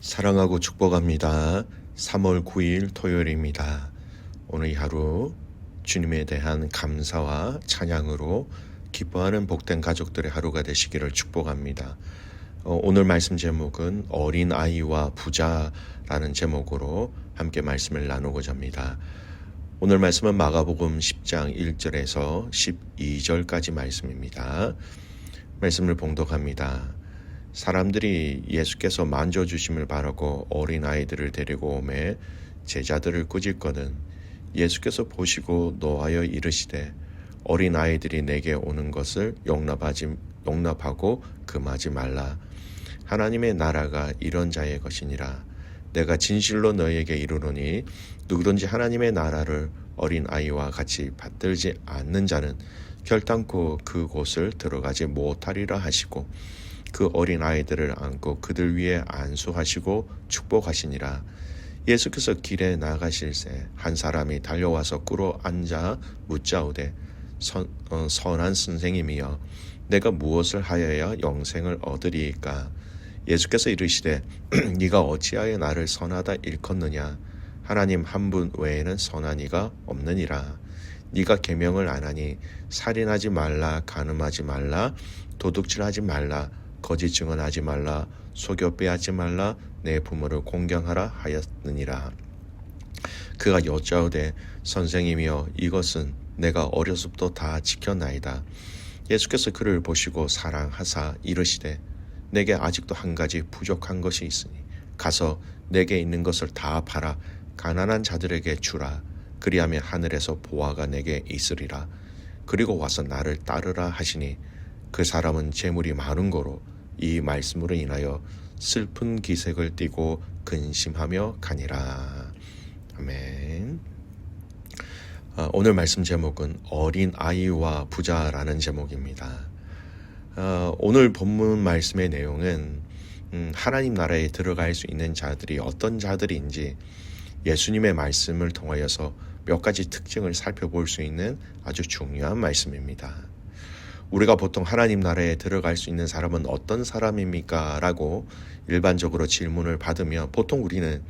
사랑하고 축복합니다. 3월 9일 토요일입니다. 오늘 이 하루 주님에 대한 감사와 찬양으로 기뻐하는 복된 가족들의 하루가 되시기를 축복합니다. 오늘 말씀 제목은 어린 아이와 부자라는 제목으로 함께 말씀을 나누고자 합니다. 오늘 말씀은 마가복음 10장 1절에서 12절까지 말씀입니다. 말씀을 봉독합니다. 사람들이 예수께서 만져주심을 바라고 어린아이들을 데리고 오매 제자들을 꾸짖거든 예수께서 보시고 노하여 이르시되 어린아이들이 내게 오는 것을 용납하고 금하지 말라. 하나님의 나라가 이런 자의 것이니라. 내가 진실로 너희에게 이르노니 누구든지 하나님의 나라를 어린아이와 같이 받들지 않는 자는 결단코 그곳을 들어가지 못하리라 하시고 그 어린아이들을 안고 그들 위에 안수하시고 축복하시니라. 예수께서 길에 나가실새 한 사람이 달려와서 꿇어 앉아 묻자오되 선한 선생님이여 내가 무엇을 하여야 영생을 얻으리이까. 예수께서 이르시되 네가 어찌하여 나를 선하다 일컫느냐. 하나님 한 분 외에는 선한 이가 없느니라. 네가 계명을 안 하니 살인하지 말라, 간음하지 말라, 도둑질하지 말라, 거짓 증언하지 말라, 속여 빼앗지 말라, 내 부모를 공경하라 하였느니라. 그가 여짜오되 선생님이여 이것은 내가 어려서부터 다 지켰나이다. 예수께서 그를 보시고 사랑하사 이르시되 내게 아직도 한 가지 부족한 것이 있으니 가서 내게 있는 것을 다 팔아 가난한 자들에게 주라. 그리하면 하늘에서 보화가 내게 있으리라. 그리고 와서 나를 따르라 하시니 그 사람은 재물이 많은 고로 이 말씀으로 인하여 슬픈 기색을 띠고 근심하며 가니라. 아멘. 오늘 말씀 제목은 어린 아이와 부자라는 제목입니다. 오늘 본문 말씀의 내용은 하나님 나라에 들어갈 수 있는 자들이 어떤 자들인지 예수님의 말씀을 통하여서 몇 가지 특징을 살펴볼 수 있는 아주 중요한 말씀입니다. 우리가 보통 하나님 나라에 들어갈 수 있는 사람은 어떤 사람입니까? 라고 일반적으로 질문을 받으면 보통 우리는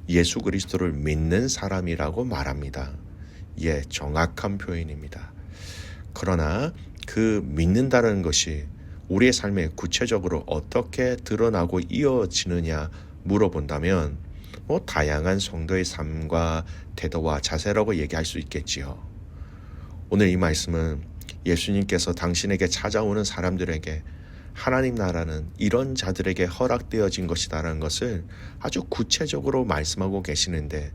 예수 그리스도를 믿는 사람이라고 말합니다. 예, 정확한 표현입니다. 그러나 그 믿는다는 것이 우리의 삶에 구체적으로 어떻게 드러나고 이어지느냐 물어본다면 다양한 성도의 삶과 태도와 자세라고 얘기할 수 있겠지요. 오늘 이 말씀은 예수님께서 당신에게 찾아오는 사람들에게 하나님 나라는 이런 자들에게 허락되어진 것이다라는 것을 아주 구체적으로 말씀하고 계시는데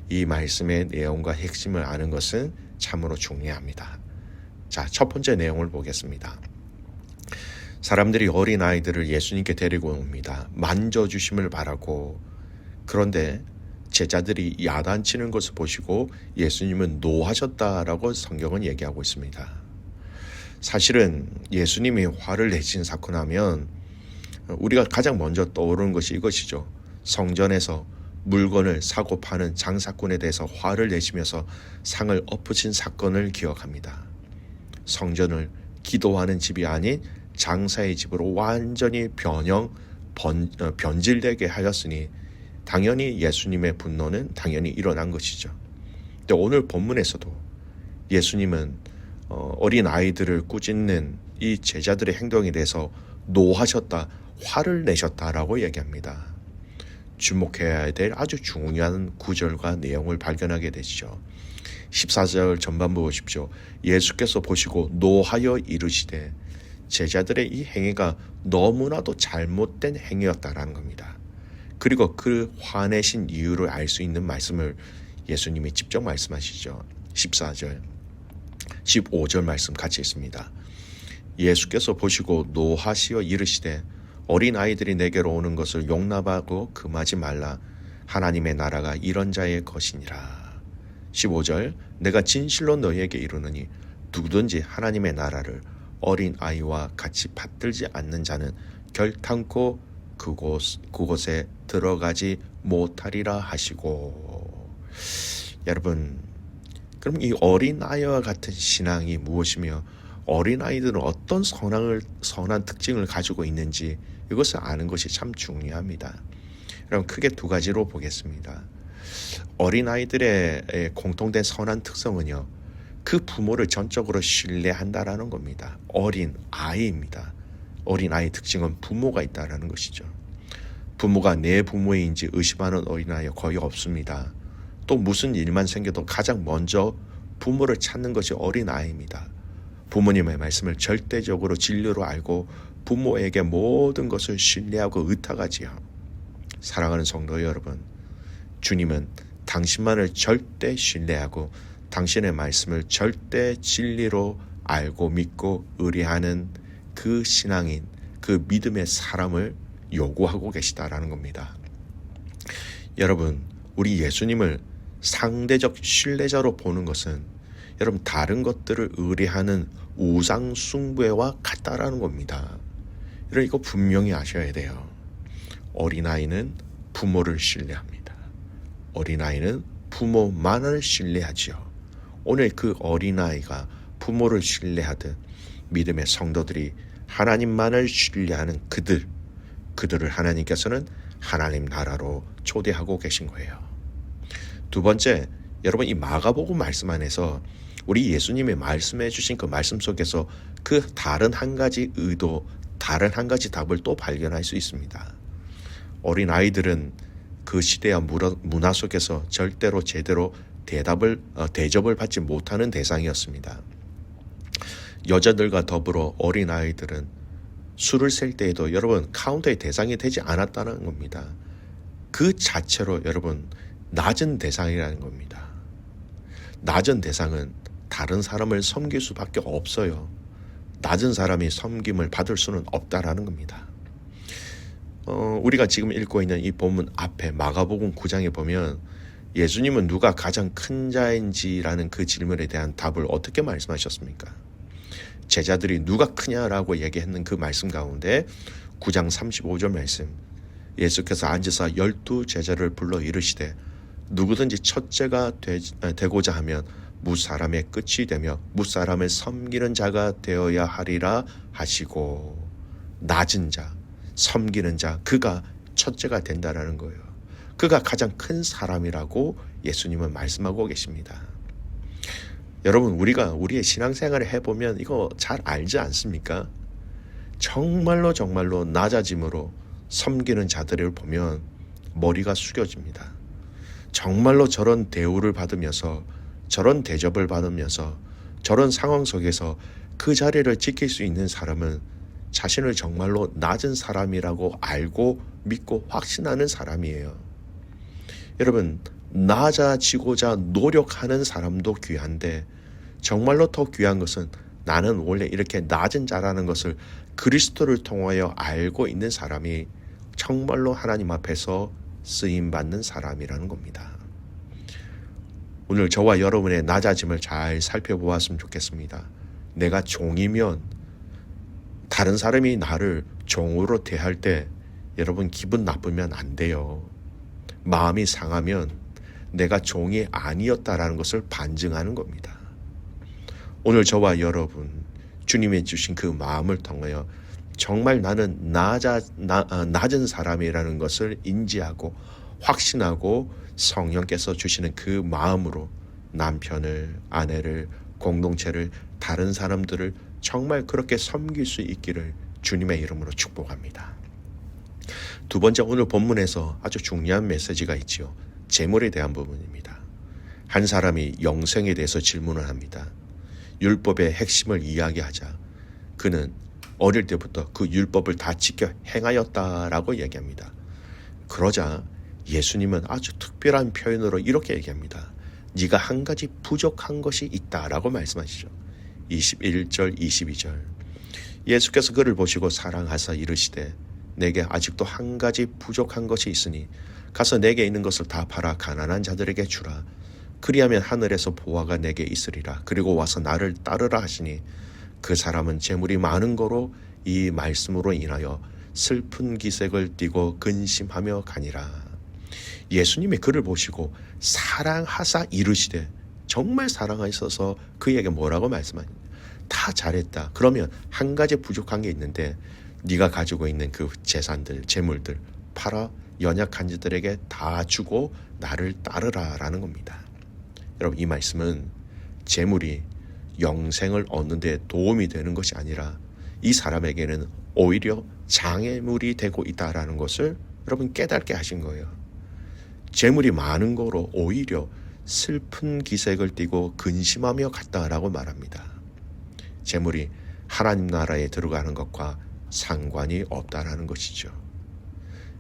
이 말씀의 내용과 핵심을 아는 것은 참으로 중요합니다. 자, 첫 번째 내용을 보겠습니다. 사람들이 어린아이들을 예수님께 데리고 옵니다. 만져주심을 바라고. 그런데 제자들이 야단치는 것을 보시고 예수님은 노하셨다라고 성경은 얘기하고 있습니다. 사실은 예수님이 화를 내신 사건 하면 우리가 가장 먼저 떠오르는 것이 이것이죠. 성전에서 물건을 사고 파는 장사꾼에 대해서 화를 내시면서 상을 엎으신 사건을 기억합니다. 성전을 기도하는 집이 아닌 장사의 집으로 완전히 변질되게 하였으니 당연히 예수님의 분노는 당연히 일어난 것이죠. 근데 오늘 본문에서도 예수님은 어린 아이들을 꾸짖는 이 제자들의 행동에 대해서 노하셨다, 화를 내셨다라고 얘기합니다. 주목해야 될 아주 중요한 구절과 내용을 발견하게 되죠. 14절 전반부 보십시오. 예수께서 보시고 노하여 이르시되 제자들의 이 행위가 너무나도 잘못된 행위였다라는 겁니다. 그리고 그 화내신 이유를 알 수 있는 말씀을 예수님이 직접 말씀하시죠. 14절, 15절 말씀 같이 있습니다. 예수께서 보시고 노하시어 이르시되 어린 아이들이 내게로 오는 것을 용납하고 금하지 말라. 하나님의 나라가 이런 자의 것이니라. 15절, 내가 진실로 너희에게 이르노니 누구든지 하나님의 나라를 어린 아이와 같이 받들지 않는 자는 결탄코 그곳에 들어가지 못하리라 하시고. 여러분, 그럼 이 어린아이와 같은 신앙이 무엇이며 어린아이들은 어떤 선한 특징을 가지고 있는지 이것을 아는 것이 참 중요합니다. 그럼 크게 두 가지로 보겠습니다. 어린아이들의 공통된 선한 특성은요, 그 부모를 전적으로 신뢰한다라는 겁니다. 어린 아이입니다. 어린 아이의 특징은 부모가 있다라는 것이죠. 부모가 내 부모인지 의심하는 어린아이가 거의 없습니다. 또 무슨 일만 생겨도 가장 먼저 부모를 찾는 것이 어린아이입니다. 부모님의 말씀을 절대적으로 진리로 알고 부모에게 모든 것을 신뢰하고 의탁하지요. 사랑하는 성도 여러분, 주님은 당신만을 절대 신뢰하고 당신의 말씀을 절대 진리로 알고 믿고 의뢰하는 그 신앙인, 그 믿음의 사람을 요구하고 계시다라는 겁니다. 여러분, 우리 예수님을 상대적 신뢰자로 보는 것은 여러분 다른 것들을 의뢰하는 우상 숭배와 같다라는 겁니다. 여러분 이거 분명히 아셔야 돼요. 어린아이는 부모를 신뢰합니다. 어린아이는 부모만을 신뢰하지요. 오늘 그 어린아이가 부모를 신뢰하듯 믿음의 성도들이 하나님만을 신뢰하는 그들을 하나님께서는 하나님 나라로 초대하고 계신 거예요. 두 번째, 여러분 이 마가복음 말씀 안에서 우리 예수님이 말씀해 주신 그 말씀 속에서 그 다른 한 가지 의도, 다른 한 가지 답을 또 발견할 수 있습니다. 어린아이들은 그 시대와 문화 속에서 절대로 제대로 대접을 받지 못하는 대상이었습니다. 여자들과 더불어 어린아이들은 술을 셀 때에도 여러분 카운터의 대상이 되지 않았다는 겁니다. 그 자체로 여러분 낮은 대상이라는 겁니다. 낮은 대상은 다른 사람을 섬길 수밖에 없어요. 낮은 사람이 섬김을 받을 수는 없다라는 겁니다. 우리가 지금 읽고 있는 이 본문 앞에 마가복음 9장에 보면 예수님은 누가 가장 큰 자인지라는 그 질문에 대한 답을 어떻게 말씀하셨습니까? 제자들이 누가 크냐라고 얘기했는 그 말씀 가운데 9장 35절 말씀, 예수께서 앉으사 12제자를 불러 이르시되 누구든지 첫째가 되고자 하면 무사람의 끝이 되며 무사람을 섬기는 자가 되어야 하리라 하시고, 낮은 자, 섬기는 자, 그가 첫째가 된다라는 거예요. 그가 가장 큰 사람이라고 예수님은 말씀하고 계십니다. 여러분, 우리가 우리의 신앙생활을 해보면 이거 잘 알지 않습니까? 정말로 낮아짐으로 섬기는 자들을 보면 머리가 숙여집니다. 정말로 저런 대우를 받으면서, 저런 대접을 받으면서, 저런 상황 속에서 그 자리를 지킬 수 있는 사람은 자신을 정말로 낮은 사람이라고 알고 믿고 확신하는 사람이에요. 여러분, 낮아지고자 노력하는 사람도 귀한데 정말로 더 귀한 것은 나는 원래 이렇게 낮은 자라는 것을 그리스도를 통하여 알고 있는 사람이 정말로 하나님 앞에서 쓰임받는 사람이라는 겁니다. 오늘 저와 여러분의 낮아짐을 잘 살펴보았으면 좋겠습니다. 내가 종이면 다른 사람이 나를 종으로 대할 때 여러분 기분 나쁘면 안 돼요. 마음이 상하면 내가 종이 아니었다라는 것을 반증하는 겁니다. 오늘 저와 여러분, 주님이 주신 그 마음을 통하여 정말 나는 낮은 사람이라는 것을 인지하고 확신하고 성령께서 주시는 그 마음으로 남편을, 아내를, 공동체를, 다른 사람들을 정말 그렇게 섬길 수 있기를 주님의 이름으로 축복합니다. 두 번째, 오늘 본문에서 아주 중요한 메시지가 있지요. 재물에 대한 부분입니다. 한 사람이 영생에 대해서 질문을 합니다. 율법의 핵심을 이야기하자 그는 어릴 때부터 그 율법을 다 지켜 행하였다라고 얘기합니다. 그러자 예수님은 아주 특별한 표현으로 이렇게 얘기합니다. 네가 한 가지 부족한 것이 있다라고 말씀하시죠. 21절 22절, 예수께서 그를 보시고 사랑하사 이르시되 내게 아직도 한 가지 부족한 것이 있으니 가서 내게 있는 것을 다 팔아 가난한 자들에게 주라. 그리하면 하늘에서 보화가 내게 있으리라. 그리고 와서 나를 따르라 하시니 그 사람은 재물이 많은 거로 이 말씀으로 인하여 슬픈 기색을 띠고 근심하며 가니라. 예수님이 그를 보시고 사랑하사 이르시되, 정말 사랑하셔서 그에게 뭐라고 말씀하냐? 다 잘했다. 그러면 한 가지 부족한 게 있는데 네가 가지고 있는 그 재산들, 재물들 팔아 연약한 자들에게 다 주고 나를 따르라 라는 겁니다. 여러분, 이 말씀은 재물이 영생을 얻는 데 도움이 되는 것이 아니라 이 사람에게는 오히려 장애물이 되고 있다라는 것을 여러분 깨닫게 하신 거예요. 재물이 많은 거로 오히려 슬픈 기색을 띠고 근심하며 갔다라고 말합니다. 재물이 하나님 나라에 들어가는 것과 상관이 없다라는 것이죠.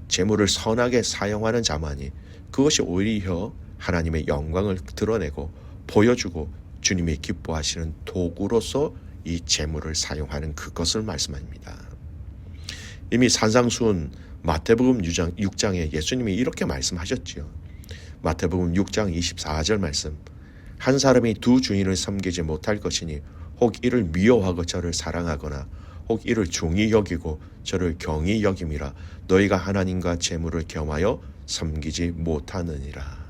재물을 선하게 사용하는 자만이 그것이 오히려 하나님의 영광을 드러내고 보여주고 주님이 기뻐하시는 도구로서 이 재물을 사용하는 그것을 말씀합니다. 이미 산상수훈 마태복음 6장에 예수님이 이렇게 말씀하셨지요. 마태복음 6장 24절 말씀. 한 사람이 두 주인을 섬기지 못할 것이니 혹 이를 미워하고 저를 사랑하거나 혹 이를 중히 여기고 저를 경히 여김이라. 너희가 하나님과 재물을 겸하여 섬기지 못하느니라.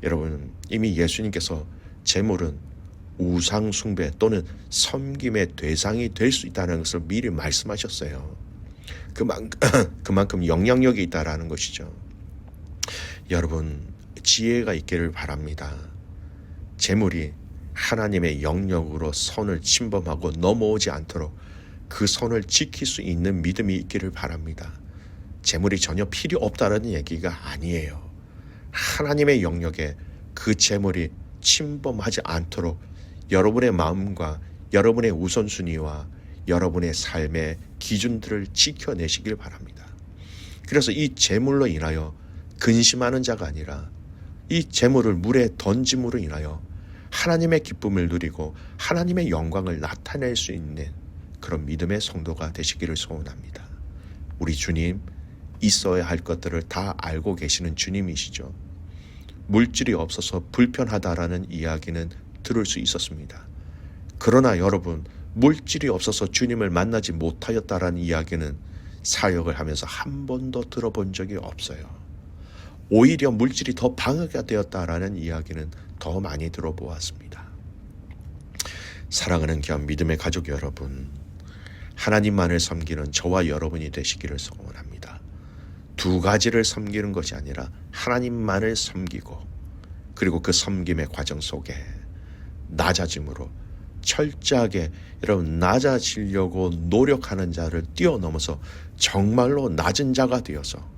여러분, 이미 예수님께서 재물은 우상 숭배 또는 섬김의 대상이 될 수 있다는 것을 미리 말씀하셨어요. 그만큼 영향력이 있다라는 것이죠. 여러분, 지혜가 있기를 바랍니다. 재물이 하나님의 영역으로 선을 침범하고 넘어오지 않도록 그 선을 지킬 수 있는 믿음이 있기를 바랍니다. 재물이 전혀 필요 없다는 얘기가 아니에요. 하나님의 영역에 그 재물이 침범하지 않도록 여러분의 마음과 여러분의 우선순위와 여러분의 삶의 기준들을 지켜내시길 바랍니다. 그래서 이 재물로 인하여 근심하는 자가 아니라 이 재물을 물에 던짐으로 인하여 하나님의 기쁨을 누리고 하나님의 영광을 나타낼 수 있는 그런 믿음의 성도가 되시기를 소원합니다. 우리 주님, 있어야 할 것들을 다 알고 계시는 주님이시죠. 물질이 없어서 불편하다라는 이야기는 들을 수 있었습니다. 그러나 여러분, 물질이 없어서 주님을 만나지 못하였다라는 이야기는 사역을 하면서 한 번도 들어본 적이 없어요. 오히려 물질이 더 방해가 되었다라는 이야기는 더 많이 들어보았습니다. 사랑하는 귀한 믿음의 가족 여러분, 하나님만을 섬기는 저와 여러분이 되시기를 소원합니다. 두 가지를 섬기는 것이 아니라 하나님만을 섬기고, 그리고 그 섬김의 과정 속에 낮아짐으로 철저하게 여러분 낮아지려고 노력하는 자를 뛰어넘어서 정말로 낮은 자가 되어서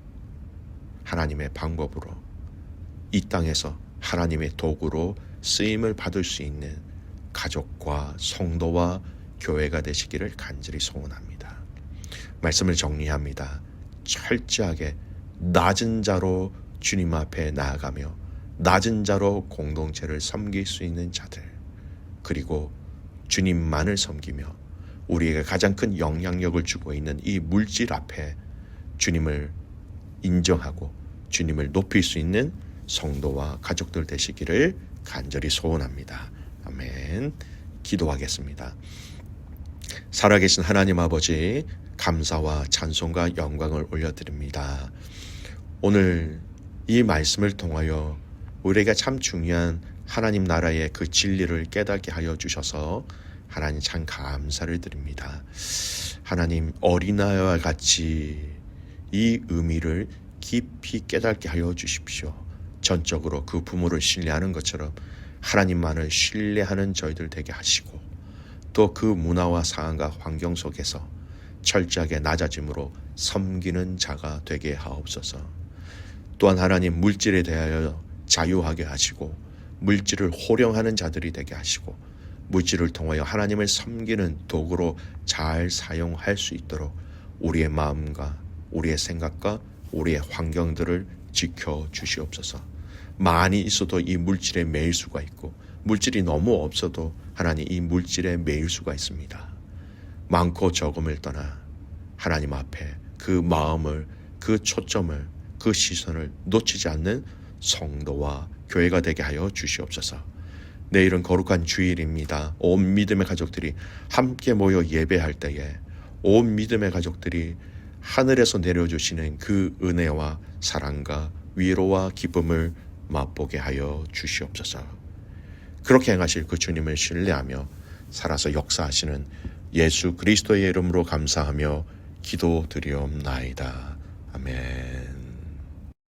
하나님의 방법으로 이 땅에서 하나님의 도구로 쓰임을 받을 수 있는 가족과 성도와 교회가 되시기를 간절히 소원합니다. 말씀을 정리합니다. 철저하게 낮은 자로 주님 앞에 나아가며 낮은 자로 공동체를 섬길 수 있는 자들, 그리고 주님만을 섬기며 우리에게 가장 큰 영향력을 주고 있는 이 물질 앞에 주님을 인정하고 주님을 높일 수 있는 성도와 가족들 되시기를 간절히 소원합니다. 아멘. 기도하겠습니다. 살아계신 하나님 아버지, 감사와 찬송과 영광을 올려드립니다. 오늘 이 말씀을 통하여 우리에게 참 중요한 하나님 나라의 그 진리를 깨닫게 하여 주셔서 하나님 참 감사를 드립니다. 하나님, 어린아이와 같이 이 의미를 깊이 깨닫게 하여 주십시오. 전적으로 그 부모를 신뢰하는 것처럼 하나님만을 신뢰하는 저희들 되게 하시고, 또 그 문화와 상황과 환경 속에서 철저하게 낮아짐으로 섬기는 자가 되게 하옵소서. 또한 하나님, 물질에 대하여 자유하게 하시고 물질을 호령하는 자들이 되게 하시고 물질을 통하여 하나님을 섬기는 도구로 잘 사용할 수 있도록 우리의 마음과 우리의 생각과 우리의 환경들을 지켜주시옵소서. 많이 있어도 이 물질에 매일 수가 있고, 물질이 너무 없어도 하나님 이 물질에 매일 수가 있습니다. 많고 적음을 떠나 하나님 앞에 그 마음을, 그 초점을, 그 시선을 놓치지 않는 성도와 교회가 되게 하여 주시옵소서. 내일은 거룩한 주일입니다. 온 믿음의 가족들이 함께 모여 예배할 때에 온 믿음의 가족들이 하늘에서 내려주시는 그 은혜와 사랑과 위로와 기쁨을 맛보게 하여 주시옵소서. 그렇게 행하실 그 주님을 신뢰하며 살아서 역사하시는 예수 그리스도의 이름으로 감사하며 기도드리옵나이다. 아멘.